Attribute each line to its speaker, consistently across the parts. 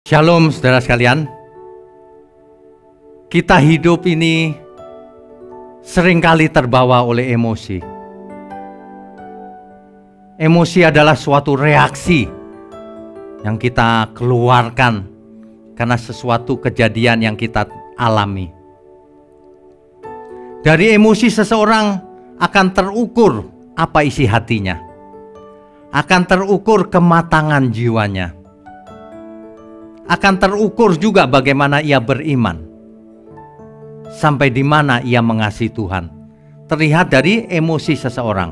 Speaker 1: Shalom saudara sekalian. Kita hidup ini seringkali terbawa oleh emosi. Emosi adalah suatu reaksi yang kita keluarkan karena sesuatu kejadian yang kita alami. Dari emosi seseorang akan terukur apa isi hatinya, akan terukur kematangan jiwanya, akan terukur juga bagaimana ia beriman, sampai di mana ia mengasihi Tuhan. Terlihat dari emosi seseorang.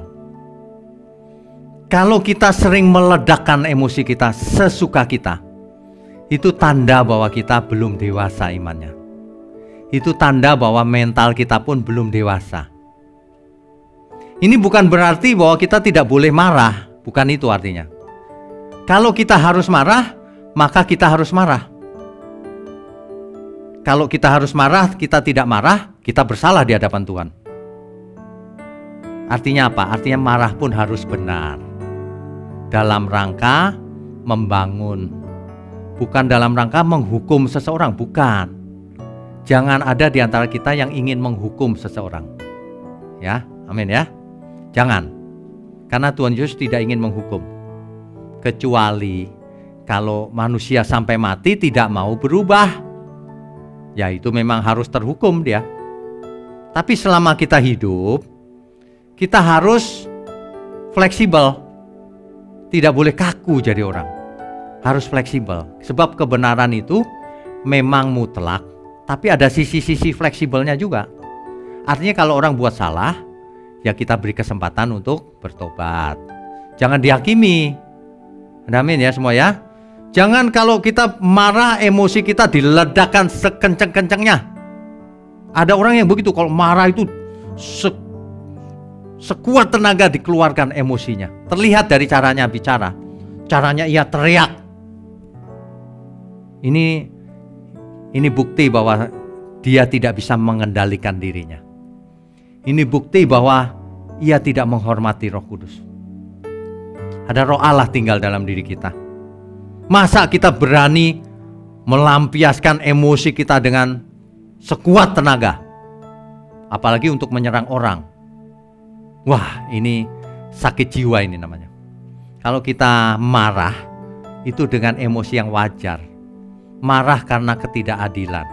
Speaker 1: Kalau kita sering meledakkan emosi kita sesuka kita, itu tanda bahwa kita belum dewasa imannya. Itu tanda bahwa mental kita pun belum dewasa. Ini bukan berarti bahwa kita tidak boleh marah, bukan itu artinya. Kalau kita harus marah, maka kita harus marah. Kalau kita harus marah, kita tidak marah, kita bersalah di hadapan Tuhan. Artinya apa? Artinya marah pun harus benar. Dalam rangka membangun. Bukan dalam rangka menghukum seseorang, bukan. Jangan ada di antara kita yang ingin menghukum seseorang. Ya, amin ya. Jangan. Karena Tuhan Yesus tidak ingin menghukum. Kecuali kalau manusia sampai mati tidak mau berubah, ya itu memang harus terhukum dia. Tapi selama kita hidup, kita harus fleksibel. Tidak boleh kaku jadi orang. Harus fleksibel. Sebab kebenaran itu memang mutlak, tapi ada sisi-sisi fleksibelnya juga. Artinya kalau orang buat salah, ya kita beri kesempatan untuk bertobat. Jangan dihakimi. Amin ya semua ya. Jangan kalau kita marah, emosi kita diledakkan sekencang-kencangnya. Ada orang yang begitu, kalau marah itu sekuat tenaga dikeluarkan emosinya. Terlihat dari caranya bicara. Caranya ia teriak. Ini bukti bahwa dia tidak bisa mengendalikan dirinya. Ini bukti bahwa ia tidak menghormati Roh Kudus. Ada Roh Allah tinggal dalam diri kita. Masa kita berani melampiaskan emosi kita dengan sekuat tenaga? Apalagi untuk menyerang orang. Wah, ini sakit jiwa ini namanya. Kalau kita marah, itu dengan emosi yang wajar. Marah karena ketidakadilan.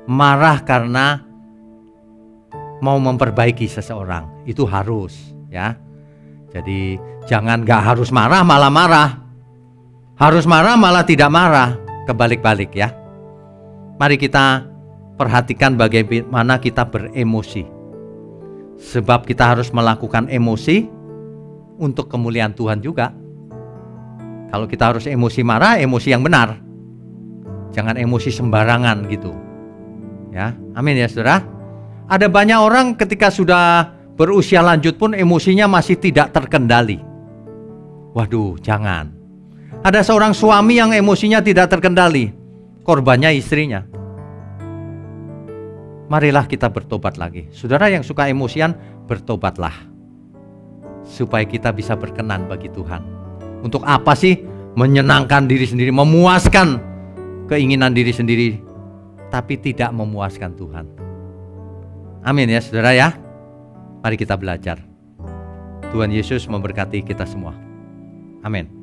Speaker 1: Marah karena mau memperbaiki seseorang. Itu harus, ya. Jadi jangan gak harus marah malah marah. Harus marah malah tidak marah, kebalik-balik ya. Mari kita perhatikan bagaimana kita beremosi. Sebab kita harus melakukan emosi untuk kemuliaan Tuhan juga. Kalau kita harus emosi marah, emosi yang benar. Jangan emosi sembarangan gitu. Ya, amin ya saudara. Ada banyak orang ketika sudah berusia lanjut pun emosinya masih tidak terkendali. Waduh, jangan. Ada seorang suami yang emosinya tidak terkendali, korbannya istrinya. Marilah kita bertobat lagi. Saudara yang suka emosian, bertobatlah. Supaya kita bisa berkenan bagi Tuhan. Untuk apa sih menyenangkan diri sendiri, memuaskan keinginan diri sendiri, tapi tidak memuaskan Tuhan. Amin ya saudara ya. Mari kita belajar. Tuhan Yesus memberkati kita semua. Amin.